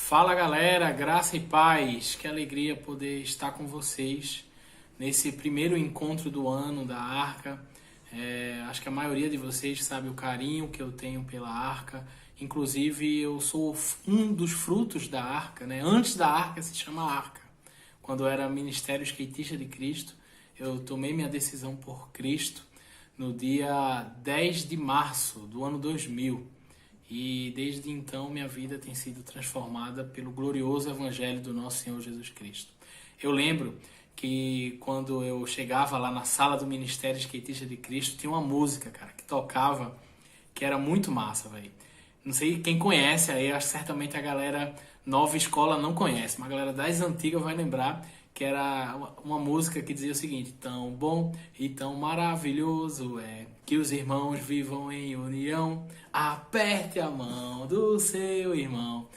Fala galera, graça e paz, que alegria poder estar com vocês nesse primeiro encontro do ano da Arca. Acho que a maioria de vocês sabe o carinho que eu tenho pela Arca, inclusive eu sou um dos frutos da Arca, né? Antes da Arca se chama Arca, quando eu era Ministério Skatista de Cristo, eu tomei minha decisão por Cristo no dia 10 de março do ano 2000. E desde então minha vida tem sido transformada pelo glorioso Evangelho do nosso Senhor Jesus Cristo. Eu lembro que quando eu chegava lá na sala do Ministério Skatista de Cristo, tinha uma música, cara, que tocava, que era muito massa, velho. Não sei quem conhece aí, acho que certamente a galera nova escola não conhece, mas a galera das antigas vai lembrar que era uma música que dizia o seguinte: tão bom e tão maravilhoso é que os irmãos vivam em união, aperte a mão do seu irmão.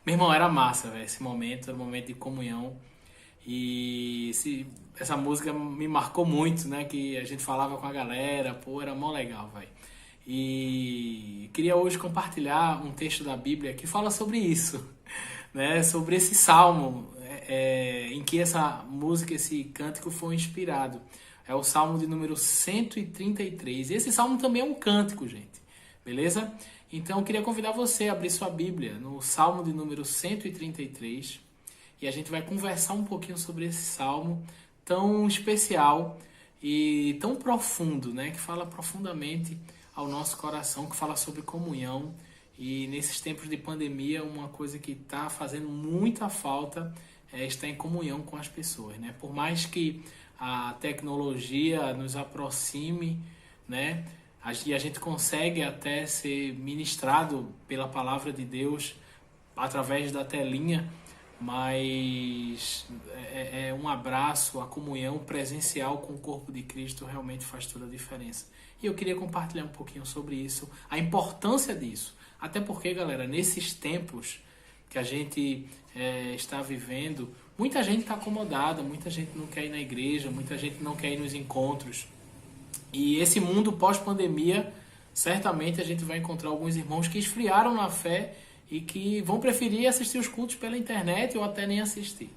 Meu irmão, era massa, velho, esse momento, era um momento de comunhão. E essa música me marcou muito, né, que a gente falava com a galera, pô, era mó legal, velho. E queria hoje compartilhar um texto da Bíblia que fala sobre isso, né, sobre esse salmo em que essa música, esse cântico foi inspirado. É o salmo de número 133. E esse salmo também é um cântico, gente. Beleza? Então eu queria convidar você a abrir sua Bíblia no salmo de número 133. E a gente vai conversar um pouquinho sobre esse salmo tão especial e tão profundo, né? Que fala profundamente ao nosso coração, que fala sobre comunhão. E nesses tempos de pandemia, uma coisa que está fazendo muita falta é estar em comunhão com as pessoas, né? Por mais que a tecnologia nos aproxime, né? E a gente consegue até ser ministrado pela palavra de Deus através da telinha, mas um abraço, a comunhão presencial com o corpo de Cristo realmente faz toda a diferença. E eu queria compartilhar um pouquinho sobre isso, a importância disso. Até porque, galera, nesses tempos que a gente está vivendo, muita gente está acomodada, muita gente não quer ir na igreja, muita gente não quer ir nos encontros. E esse mundo pós-pandemia, certamente a gente vai encontrar alguns irmãos que esfriaram na fé e que vão preferir assistir os cultos pela internet ou até nem assistir.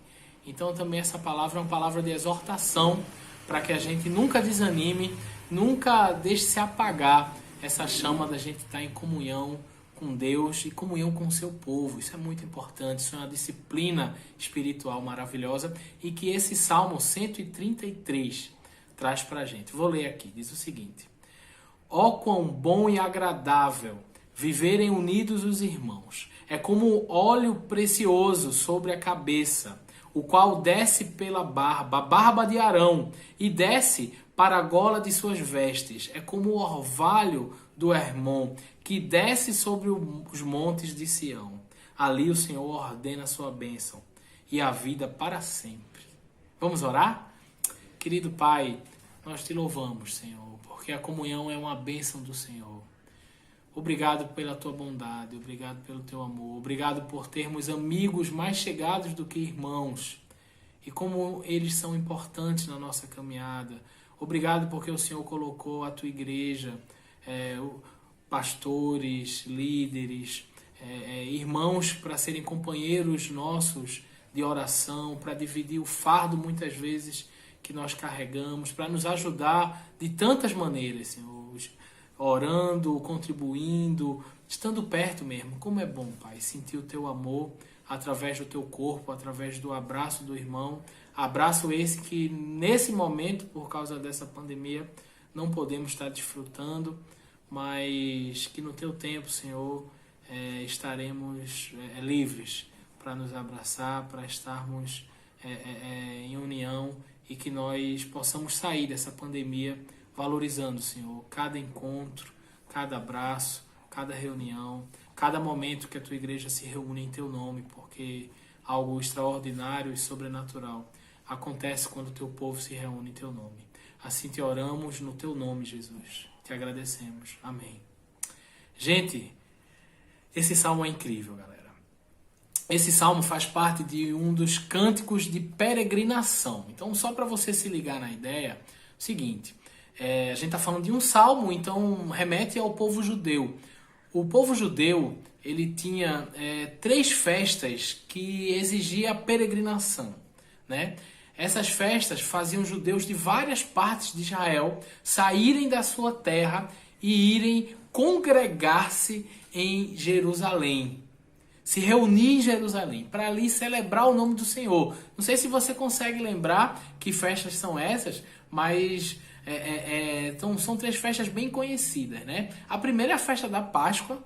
Então também essa palavra é uma palavra de exortação para que a gente nunca desanime, nunca deixe se apagar essa chama da gente estar em comunhão com Deus e comunhão com o seu povo. Isso é muito importante, isso é uma disciplina espiritual maravilhosa e que esse Salmo 133 traz para a gente. Vou ler aqui, diz o seguinte: ó quão bom e agradável viverem unidos os irmãos, é como óleo precioso sobre a cabeça, o qual desce pela barba, a barba de Arão, e desce para a gola de suas vestes, é como o orvalho do Hermon, que desce sobre os montes de Sião. Ali o Senhor ordena a sua bênção e a vida para sempre. Vamos orar? Querido Pai, nós te louvamos, Senhor, porque a comunhão é uma bênção do Senhor. Obrigado pela tua bondade, obrigado pelo teu amor, obrigado por termos amigos mais chegados do que irmãos e como eles são importantes na nossa caminhada. Obrigado porque o Senhor colocou a tua igreja, pastores, líderes, irmãos para serem companheiros nossos de oração, para dividir o fardo muitas vezes que nós carregamos, para nos ajudar de tantas maneiras, Senhor, orando, contribuindo, estando perto mesmo. Como é bom, Pai, sentir o teu amor através do teu corpo, através do abraço do irmão, abraço esse que nesse momento, por causa dessa pandemia, não podemos estar desfrutando, mas que no teu tempo, Senhor, estaremos livres para nos abraçar, para estarmos em união e que nós possamos sair dessa pandemia valorizando, Senhor, cada encontro, cada abraço, cada reunião, cada momento que a tua igreja se reúne em teu nome, porque algo extraordinário e sobrenatural acontece quando o teu povo se reúne em teu nome. Assim te oramos no teu nome, Jesus. Te agradecemos. Amém. Gente, esse salmo é incrível, galera. Esse salmo faz parte de um dos cânticos de peregrinação. Então, só para você se ligar na ideia, o seguinte: a gente está falando de um salmo, então remete ao povo judeu. O povo judeu, ele tinha 3 festas que exigia peregrinação, né? Essas festas faziam judeus de várias partes de Israel saírem da sua terra e irem congregar-se em Jerusalém. Se reunir em Jerusalém, para ali celebrar o nome do Senhor. Não sei se você consegue lembrar que festas são essas, mas então, são 3 festas bem conhecidas, né? A primeira é a festa da Páscoa,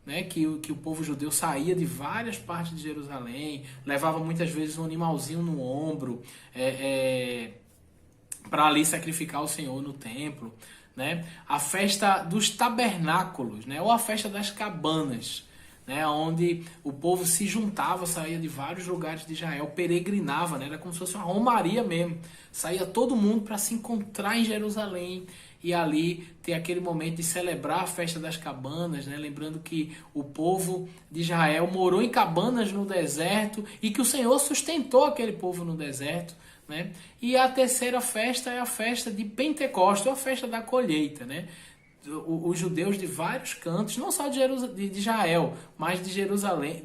né? Que o povo judeu saía de várias partes de Jerusalém, levava muitas vezes um animalzinho no ombro, para ali sacrificar o Senhor no templo, né? A festa dos tabernáculos, né? Ou a festa das cabanas, né? Onde o povo se juntava, saía de vários lugares de Israel, peregrinava, né? Era como se fosse uma romaria mesmo. Saía todo mundo para se encontrar em Jerusalém e ali ter aquele momento de celebrar a festa das cabanas, né? Lembrando que o povo de Israel morou em cabanas no deserto e que o Senhor sustentou aquele povo no deserto, né? E a terceira festa é a festa de Pentecostes, ou a festa da colheita, né? Os judeus de vários cantos, não só de Israel, mas de Jerusalém,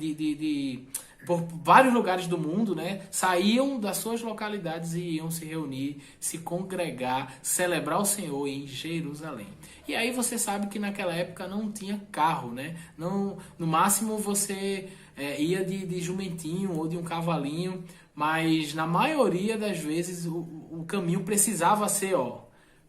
por vários lugares do mundo, né, saíam das suas localidades e iam se reunir, se congregar, celebrar o Senhor em Jerusalém. E aí você sabe que naquela época não tinha carro, né? Não, no máximo você ia de jumentinho ou de um cavalinho, mas na maioria das vezes o caminho precisava ser,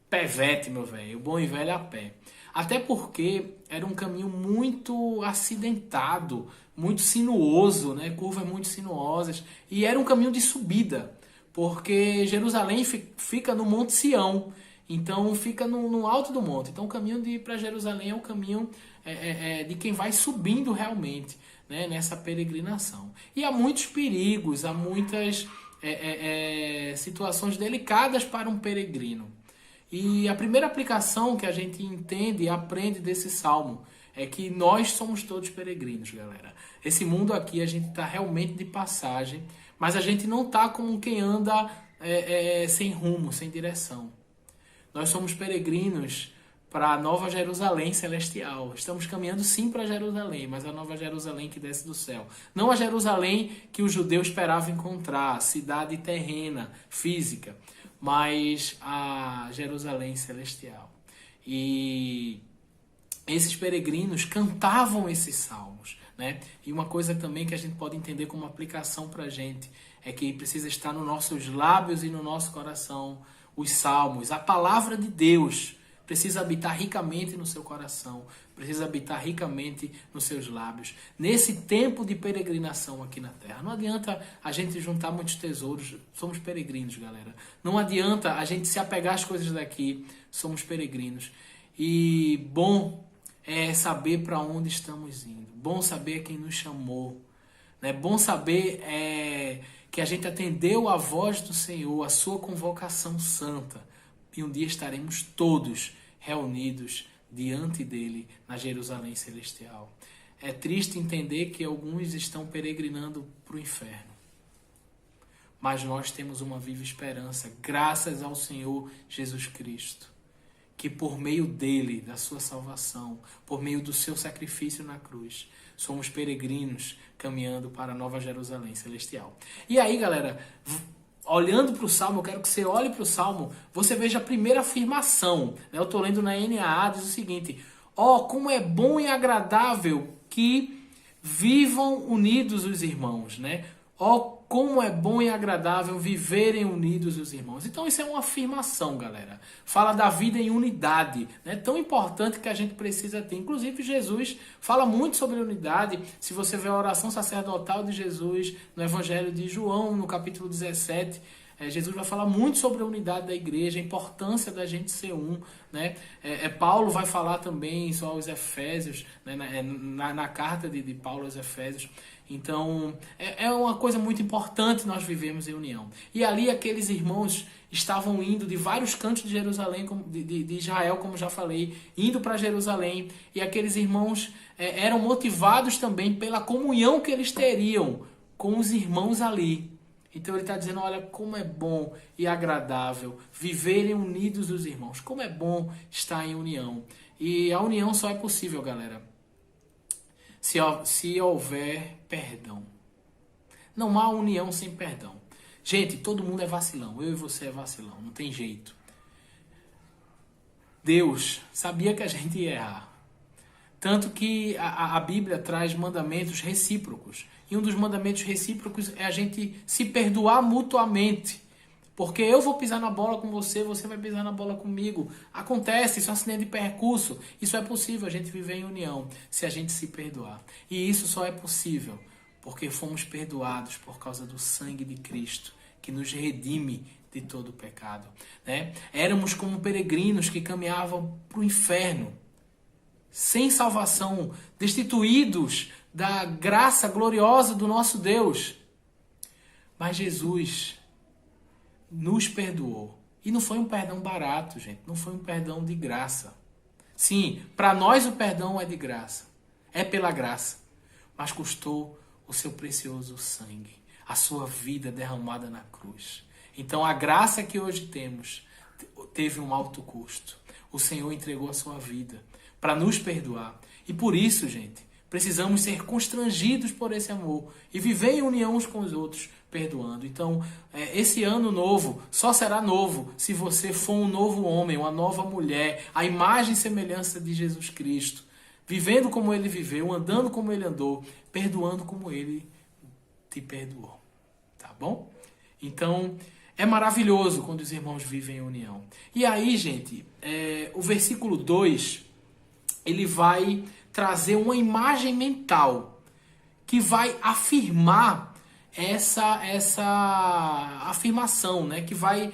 pevete, meu velho, o bom e velho a pé. Até porque era um caminho muito acidentado, muito sinuoso, né? Curvas muito sinuosas. E era um caminho de subida, porque Jerusalém fica no Monte Sião. Então fica no alto do monte. Então o caminho de ir para Jerusalém é o caminho de quem vai subindo realmente, né? Nessa peregrinação. E há muitos perigos, há muitas situações delicadas para um peregrino. E a primeira aplicação que a gente entende e aprende desse salmo é que nós somos todos peregrinos, galera. Esse mundo aqui a gente está realmente de passagem, mas a gente não está como quem anda sem rumo, sem direção. Nós somos peregrinos para a Nova Jerusalém celestial. Estamos caminhando sim para Jerusalém, mas a Nova Jerusalém que desce do céu. Não a Jerusalém que o judeu esperava encontrar, cidade terrena, física, mas a Jerusalém celestial. E esses peregrinos cantavam esses salmos, né? E uma coisa também que a gente pode entender como aplicação para a gente é que precisa estar nos nossos lábios e no nosso coração os salmos, a palavra de Deus precisa habitar ricamente no seu coração, precisa habitar ricamente nos seus lábios. Nesse tempo de peregrinação aqui na Terra, não adianta a gente juntar muitos tesouros, somos peregrinos, galera. Não adianta a gente se apegar às coisas daqui, somos peregrinos. E bom é saber para onde estamos indo, bom saber quem nos chamou, né? Bom saber que a gente atendeu a voz do Senhor, a sua convocação santa. E um dia estaremos todos reunidos diante dele na Jerusalém celestial. É triste entender que alguns estão peregrinando para o inferno. Mas nós temos uma viva esperança, graças ao Senhor Jesus Cristo, que por meio dele, da sua salvação, por meio do seu sacrifício na cruz, somos peregrinos caminhando para a Nova Jerusalém celestial. E aí, galera, olhando para o Salmo, eu quero que você olhe para o Salmo, você veja a primeira afirmação, né? Eu estou lendo na NAA, diz o seguinte: como é bom e agradável que vivam unidos os irmãos, né? Como é bom e agradável viverem unidos os irmãos. Então isso é uma afirmação, galera. Fala da vida em unidade, né? Tão importante que a gente precisa ter. Inclusive Jesus fala muito sobre unidade. Se você vê a oração sacerdotal de Jesus no Evangelho de João, no capítulo 17, Jesus vai falar muito sobre a unidade da igreja, a importância da gente ser um, né? Paulo vai falar também só aos Efésios, né? na carta de Paulo aos Efésios. Então, é uma coisa muito importante nós vivemos em união. E ali aqueles irmãos estavam indo de vários cantos de Jerusalém, de Israel, como já falei, indo para Jerusalém. E aqueles irmãos eram motivados também pela comunhão que eles teriam com os irmãos ali. Então ele está dizendo, olha, como é bom e agradável viverem unidos os irmãos. Como é bom estar em união. E a união só é possível, galera, se houver perdão. Não há união sem perdão. Gente, todo mundo é vacilão. Eu e você é vacilão. Não tem jeito. Deus sabia que a gente ia errar. Tanto que a Bíblia traz mandamentos recíprocos. E um dos mandamentos recíprocos é a gente se perdoar mutuamente. Porque eu vou pisar na bola com você, você vai pisar na bola comigo. Acontece, isso é um acidente de percurso. Isso é possível a gente viver em união se a gente se perdoar. E isso só é possível porque fomos perdoados por causa do sangue de Cristo, que nos redime de todo o pecado. Né? Éramos como peregrinos que caminhavam para o inferno, sem salvação, destituídos da graça gloriosa do nosso Deus. Mas Jesus nos perdoou. E não foi um perdão barato, gente. Não foi um perdão de graça. Sim, para nós o perdão é de graça. É pela graça. Mas custou o seu precioso sangue. A sua vida derramada na cruz. Então a graça que hoje temos teve um alto custo. O Senhor entregou a sua vida para nos perdoar. E por isso, gente, precisamos ser constrangidos por esse amor e viver em união uns com os outros, perdoando. Então, esse ano novo só será novo se você for um novo homem, uma nova mulher, a imagem e semelhança de Jesus Cristo, vivendo como ele viveu, andando como ele andou, perdoando como ele te perdoou. Tá bom? Então, é maravilhoso quando os irmãos vivem em união. E aí, gente, o versículo 2, ele vai trazer uma imagem mental que vai afirmar essa afirmação, né? Que vai,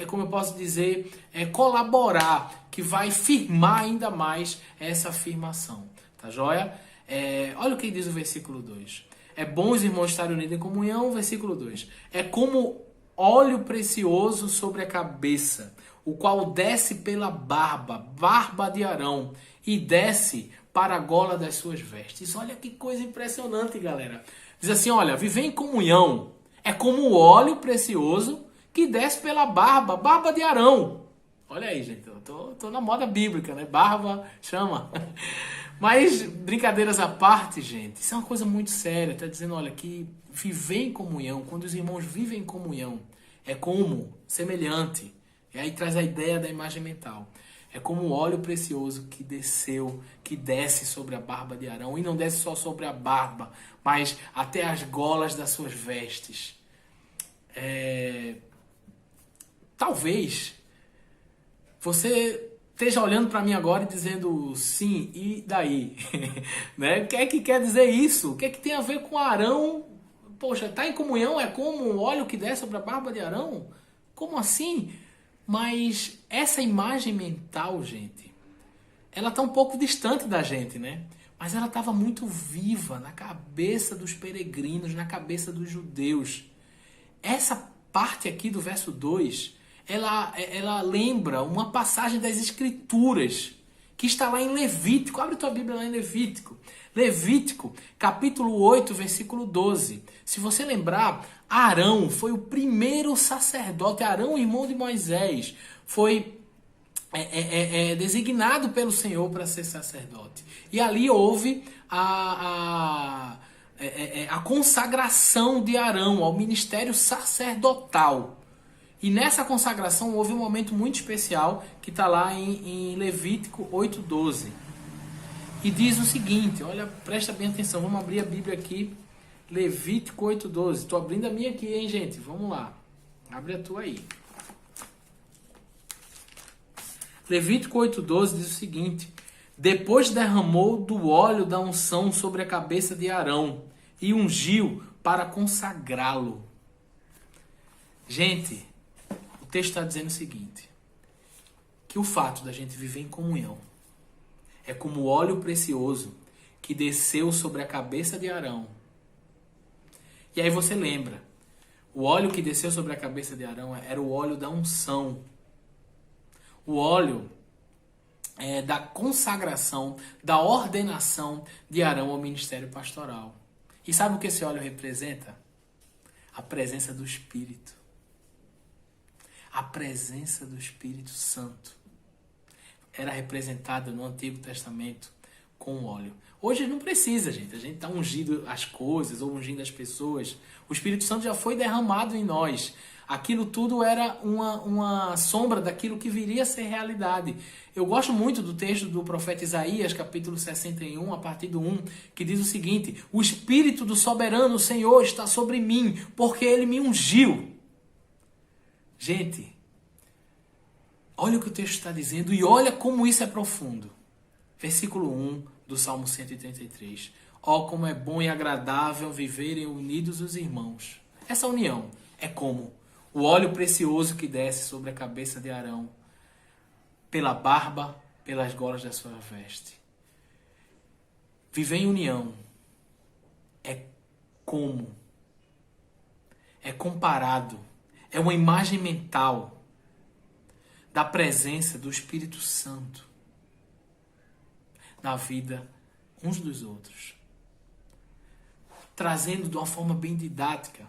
como eu posso dizer, colaborar, que vai firmar ainda mais essa afirmação. Tá joia? Olha o que diz o versículo 2. É bom os irmãos estarem unidos em comunhão, versículo 2. É como óleo precioso sobre a cabeça, o qual desce pela barba de Arão, e desce para a gola das suas vestes. Olha que coisa impressionante, galera. Diz assim, olha, viver em comunhão é como o óleo precioso que desce pela barba de Arão. Olha aí, gente, eu tô na moda bíblica, né? Barba chama. Mas, brincadeiras à parte, gente, isso é uma coisa muito séria. Tá dizendo, olha, que viver em comunhão, quando os irmãos vivem em comunhão, é como semelhante. E aí traz a ideia da imagem mental. É como o óleo precioso que desce sobre a barba de Arão. E não desce só sobre a barba, mas até as golas das suas vestes. Talvez você esteja olhando para mim agora e dizendo sim, e daí? Né? O que é que quer dizer isso? O que é que tem a ver com Arão? Poxa, tá em comunhão é como o óleo que desce sobre a barba de Arão? Como assim? Mas essa imagem mental, gente, ela está um pouco distante da gente, né? Mas ela estava muito viva na cabeça dos peregrinos, na cabeça dos judeus. Essa parte aqui do verso 2, ela lembra uma passagem das Escrituras, que está lá em Levítico. Abre tua Bíblia lá em Levítico. Levítico, capítulo 8, versículo 12. Se você lembrar, Arão foi o primeiro sacerdote. Arão, irmão de Moisés, foi designado pelo Senhor para ser sacerdote. E ali houve a consagração de Arão ao ministério sacerdotal. E nessa consagração houve um momento muito especial que está lá em Levítico 8:12. E diz o seguinte, olha, presta bem atenção, vamos abrir a Bíblia aqui, Levítico 8:12. Estou abrindo a minha aqui, hein, gente? Vamos lá. Abre a tua aí. Levítico 8:12 diz o seguinte: depois derramou do óleo da unção sobre a cabeça de Arão e ungiu para consagrá-lo. Gente, o texto está dizendo o seguinte, que o fato da gente viver em comunhão é como o óleo precioso que desceu sobre a cabeça de Arão. E aí você lembra, o óleo que desceu sobre a cabeça de Arão era o óleo da unção. O óleo da consagração, da ordenação de Arão ao ministério pastoral. E sabe o que esse óleo representa? A presença do Espírito. A presença do Espírito Santo. Era representada no Antigo Testamento com o óleo. Hoje não precisa, gente. A gente está ungindo as coisas ou ungindo as pessoas. O Espírito Santo já foi derramado em nós. Aquilo tudo era uma sombra daquilo que viria a ser realidade. Eu gosto muito do texto do profeta Isaías, capítulo 61, a partir do 1, que diz o seguinte: o Espírito do soberano Senhor está sobre mim, porque Ele me ungiu. Gente, olha o que o texto está dizendo e olha como isso é profundo. Versículo 1 do Salmo 133. Ó, como é bom e agradável viverem unidos os irmãos. Essa união é como o óleo precioso que desce sobre a cabeça de Arão, pela barba, pelas golas da sua veste. Viver em união é como, é comparado, é uma imagem mental da presença do Espírito Santo na vida uns dos outros. Trazendo de uma forma bem didática,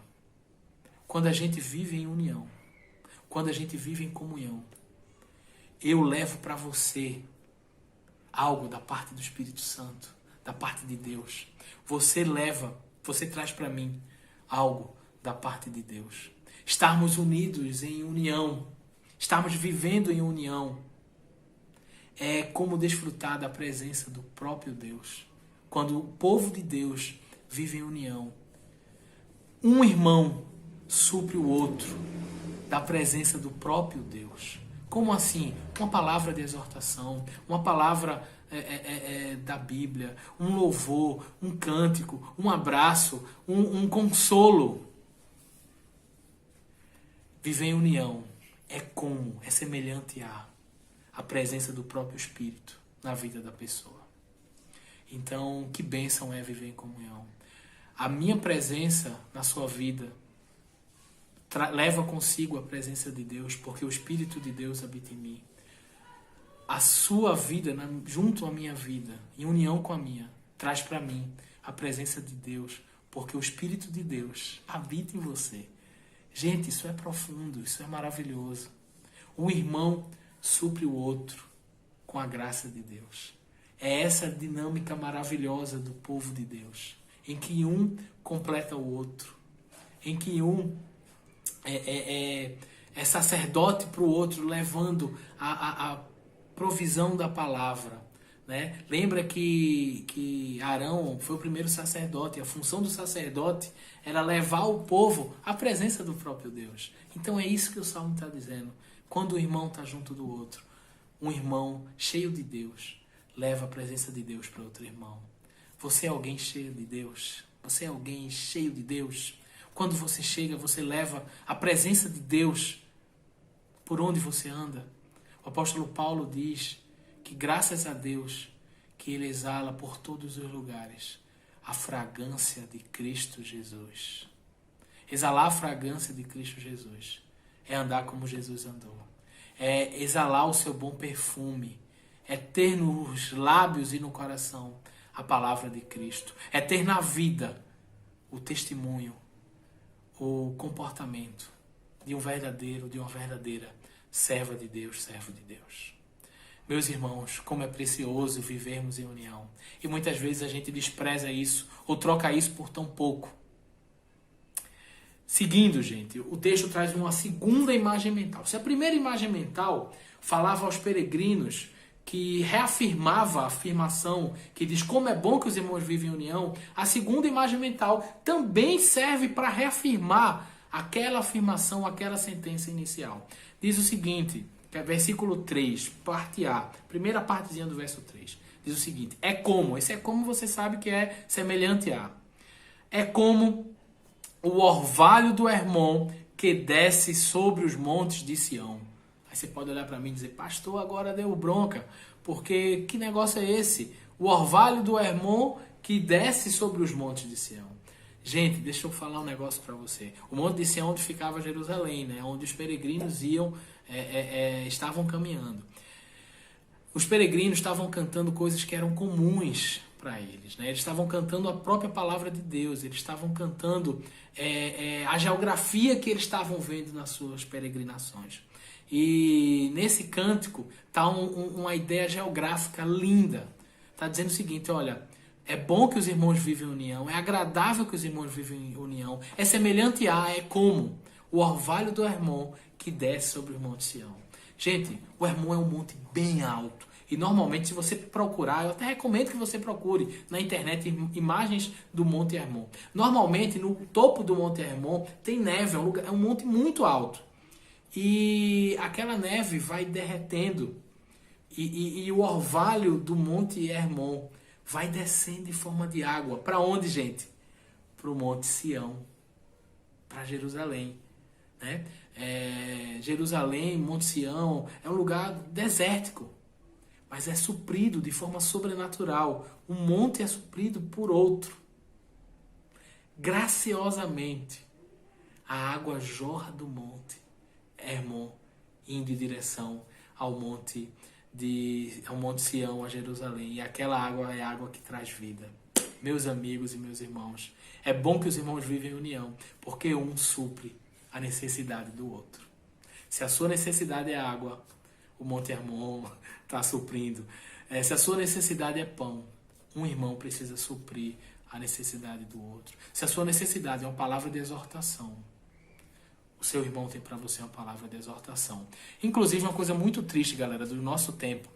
quando a gente vive em união, quando a gente vive em comunhão, eu levo para você algo da parte do Espírito Santo, da parte de Deus. Você traz para mim algo da parte de Deus. Estarmos unidos em união, estarmos vivendo em união, é como desfrutar da presença do próprio Deus. Quando o povo de Deus vive em união, um irmão supre o outro da presença do próprio Deus. Como assim? Uma palavra de exortação, uma palavra da Bíblia, um louvor, um cântico, um abraço, um consolo. Viver em união é semelhante a presença do próprio Espírito na vida da pessoa. Então, que bênção é viver em comunhão. A minha presença na sua vida leva consigo a presença de Deus, porque o Espírito de Deus habita em mim. A sua vida, junto à minha vida, em união com a minha, traz para mim a presença de Deus, porque o Espírito de Deus habita em você. Gente, isso é profundo, isso é maravilhoso. Um irmão supre o outro com a graça de Deus. É essa dinâmica maravilhosa do povo de Deus, em que um completa o outro, em que um é sacerdote para o outro, levando a provisão da palavra, né? Lembra que Arão foi o primeiro sacerdote, a função do sacerdote era levar o povo à presença do próprio Deus. Então é isso que o Salmo está dizendo. Quando o irmão está junto do outro, um irmão cheio de Deus leva a presença de Deus para outro irmão. Você é alguém cheio de Deus? Você é alguém cheio de Deus? Quando você chega, você leva a presença de Deus por onde você anda. O apóstolo Paulo diz que graças a Deus que ele exala por todos os lugares a fragrância de Cristo Jesus. Exalar a fragrância de Cristo Jesus é andar como Jesus andou. É exalar o seu bom perfume. É ter nos lábios e no coração a palavra de Cristo. É ter na vida o testemunho, o comportamento de um verdadeiro, de uma verdadeira serva de Deus, servo de Deus. Meus irmãos, como é precioso vivermos em união. E muitas vezes a gente despreza isso ou troca isso por tão pouco. Seguindo, gente, o texto traz uma segunda imagem mental. Se a primeira imagem mental falava aos peregrinos, que reafirmava a afirmação que diz como é bom que os irmãos vivem em união, a segunda imagem mental também serve para reafirmar aquela afirmação, aquela sentença inicial. Diz o seguinte, que é versículo 3, parte A, primeira partezinha do verso 3. Diz o seguinte, é como, esse é como você sabe que é semelhante a. É como o orvalho do Hermon que desce sobre os montes de Sião. Aí você pode olhar para mim e dizer, pastor, agora deu bronca, porque que negócio é esse? O orvalho do Hermon que desce sobre os montes de Sião. Gente, deixa eu falar um negócio para você. O monte de Sião onde ficava Jerusalém, né? Onde os peregrinos estavam caminhando. Os peregrinos estavam cantando coisas que eram comuns para eles, né? Eles estavam cantando a própria palavra de Deus, eles estavam cantando a geografia que eles estavam vendo nas suas peregrinações. E nesse cântico está uma ideia geográfica linda. está dizendo o seguinte, olha, é bom que os irmãos vivem em união, é agradável que os irmãos vivem em união, é semelhante a, é como o orvalho do Hermon que desce sobre o monte Sião. Gente, o Hermon é um monte bem alto. E normalmente, se você procurar, eu até recomendo que você procure na internet imagens do Monte Hermon. Normalmente, no topo do Monte Hermon tem neve, é um monte muito alto. E aquela neve vai derretendo. E o orvalho do Monte Hermon vai descendo em forma de água. Para onde, gente? Para o Monte Sião. Para Jerusalém. Né? Jerusalém, Monte Sião, é um lugar desértico. Mas é suprido de forma sobrenatural. Um monte é suprido por outro. Graciosamente, a água jorra do monte Hermon, indo em direção ao monte Sião, a Jerusalém. E aquela água é a água que traz vida. Meus amigos e meus irmãos, é bom que os irmãos vivem em união, porque um supre a necessidade do outro. Se a sua necessidade é água, o Monte Hermon está suprindo. Se a sua necessidade é pão, um irmão precisa suprir a necessidade do outro. Se a sua necessidade é uma palavra de exortação, o seu irmão tem para você uma palavra de exortação. Inclusive, uma coisa muito triste, galera, do nosso tempo,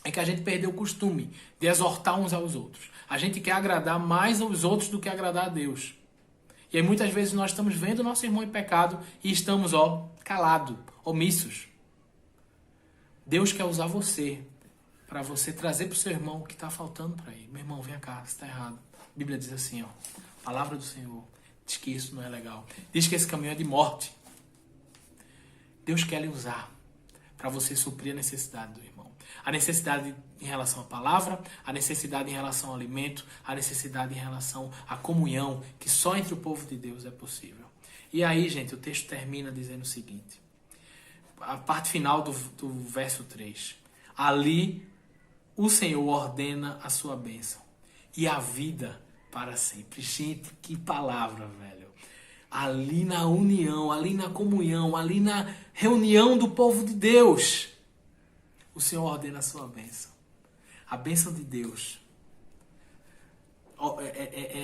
é que a gente perdeu o costume de exortar uns aos outros. A gente quer agradar mais aos outros do que agradar a Deus. E aí muitas vezes nós estamos vendo o nosso irmão em pecado e estamos, calados, omissos. Deus quer usar você para você trazer para o seu irmão o que está faltando para ele. Meu irmão, vem cá, você está errado. A Bíblia diz assim, a palavra do Senhor diz que isso não é legal. Diz que esse caminho é de morte. Deus quer lhe usar para você suprir a necessidade do irmão. A necessidade em relação à palavra, a necessidade em relação ao alimento, a necessidade em relação à comunhão, que só entre o povo de Deus é possível. E aí, gente, o texto termina dizendo o seguinte. A parte final do verso 3. Ali o Senhor ordena a sua bênção e a vida para sempre. Gente, que palavra, velho. Ali na união, ali na comunhão, ali na reunião do povo de Deus, o Senhor ordena a sua bênção. A bênção de Deus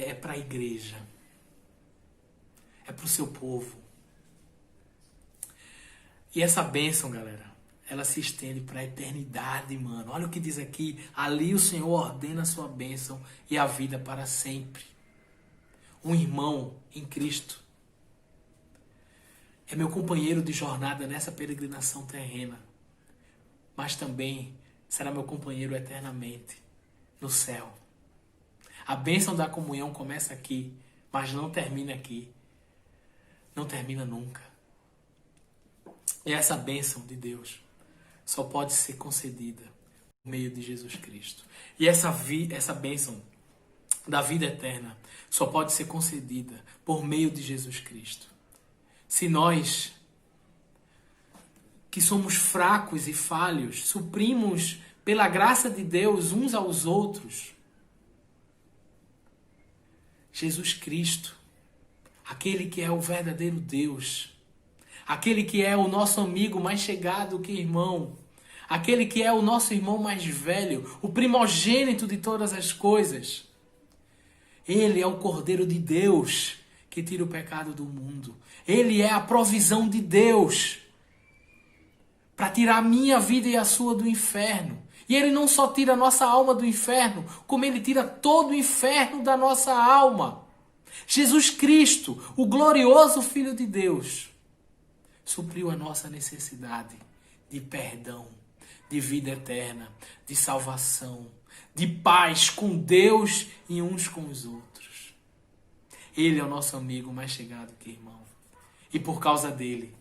é para a igreja. É para o seu povo. E essa bênção, galera, ela se estende para a eternidade, mano. Olha o que diz aqui. Ali o Senhor ordena a sua bênção e a vida para sempre. Um irmão em Cristo é meu companheiro de jornada nessa peregrinação terrena. Mas também será meu companheiro eternamente no céu. A bênção da comunhão começa aqui, mas não termina aqui. Não termina nunca. E essa bênção de Deus só pode ser concedida por meio de Jesus Cristo. E essa bênção da vida eterna só pode ser concedida por meio de Jesus Cristo. Se nós, que somos fracos e falhos, suprimos pela graça de Deus uns aos outros, Jesus Cristo, aquele que é o verdadeiro Deus, aquele que é o nosso amigo mais chegado que irmão, aquele que é o nosso irmão mais velho, o primogênito de todas as coisas. Ele é o Cordeiro de Deus que tira o pecado do mundo. Ele é a provisão de Deus para tirar a minha vida e a sua do inferno. E ele não só tira a nossa alma do inferno, como ele tira todo o inferno da nossa alma. Jesus Cristo, o glorioso Filho de Deus, supriu a nossa necessidade de perdão, de vida eterna, de salvação, de paz com Deus e uns com os outros. Ele é o nosso amigo mais chegado que irmão. E por causa dele,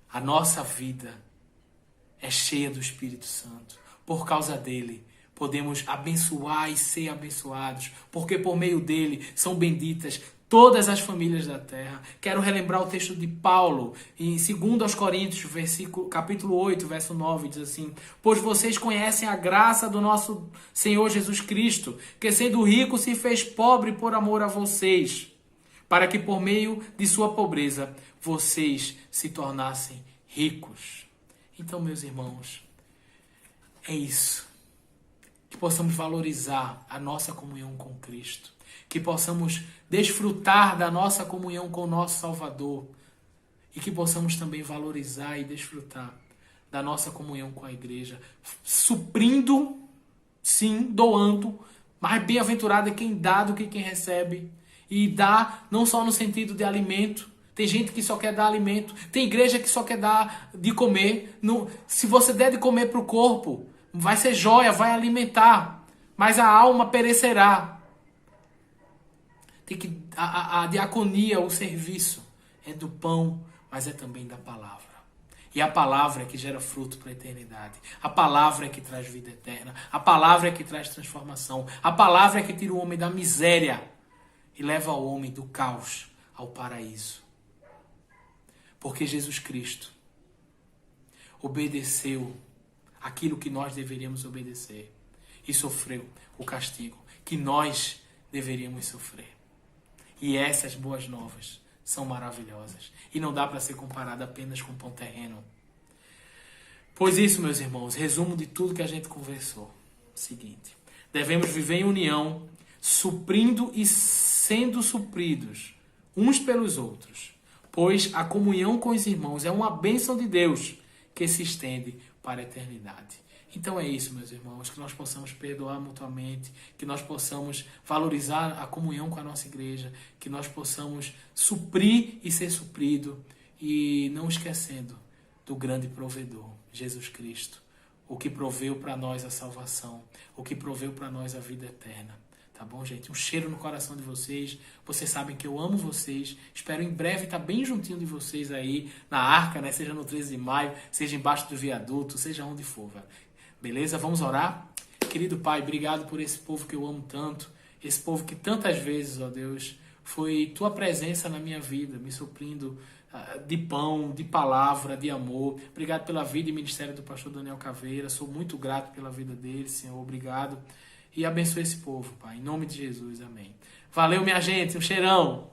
a nossa vida é cheia do Espírito Santo. Por causa dele, podemos abençoar e ser abençoados, porque por meio dele são benditas todas as famílias da terra. Quero relembrar o texto de Paulo, em 2 Coríntios, capítulo 8, verso 9, diz assim: pois vocês conhecem a graça do nosso Senhor Jesus Cristo, que sendo rico se fez pobre por amor a vocês, para que por meio de sua pobreza vocês se tornassem ricos. Então, meus irmãos, é isso que possamos valorizar a nossa comunhão com Cristo, que possamos desfrutar da nossa comunhão com o nosso Salvador e que possamos também valorizar e desfrutar da nossa comunhão com a igreja, suprindo, sim, doando, mas bem-aventurado é quem dá do que quem recebe, e dá não só no sentido de alimento. Tem gente que só quer dar alimento, tem igreja que só quer dar de comer. Não, se você der de comer para o corpo, vai ser joia, vai alimentar, mas a alma perecerá. Tem que a diaconia, o serviço, é do pão, mas é também da palavra. E a palavra é que gera fruto para a eternidade. A palavra é que traz vida eterna. A palavra é que traz transformação. A palavra é que tira o homem da miséria e leva o homem do caos ao paraíso. Porque Jesus Cristo obedeceu aquilo que nós deveríamos obedecer e sofreu o castigo que nós deveríamos sofrer. E essas boas novas são maravilhosas e não dá para ser comparada apenas com pão terreno. Pois isso, meus irmãos, resumo de tudo que a gente conversou. Seguinte: devemos viver em união, suprindo e sendo supridos uns pelos outros, pois a comunhão com os irmãos é uma bênção de Deus que se estende para a eternidade. Então é isso, meus irmãos, que nós possamos perdoar mutuamente, que nós possamos valorizar a comunhão com a nossa igreja, que nós possamos suprir e ser suprido, e não esquecendo do grande provedor, Jesus Cristo, o que proveu para nós a salvação, o que proveu para nós a vida eterna. Tá bom, gente? Um cheiro no coração de vocês. Vocês sabem que eu amo vocês. Espero em breve estar bem juntinho de vocês aí na Arca, né? Seja no 13 de maio, seja embaixo do viaduto, seja onde for, velho. Beleza? Vamos orar? Querido Pai, obrigado por esse povo que eu amo tanto. Esse povo que tantas vezes, ó Deus, foi Tua presença na minha vida, me suprindo de pão, de palavra, de amor. Obrigado pela vida e ministério do pastor Daniel Caveira. Sou muito grato pela vida dele, Senhor. Obrigado. E abençoe esse povo, Pai. Em nome de Jesus. Amém. Valeu, minha gente. Um cheirão.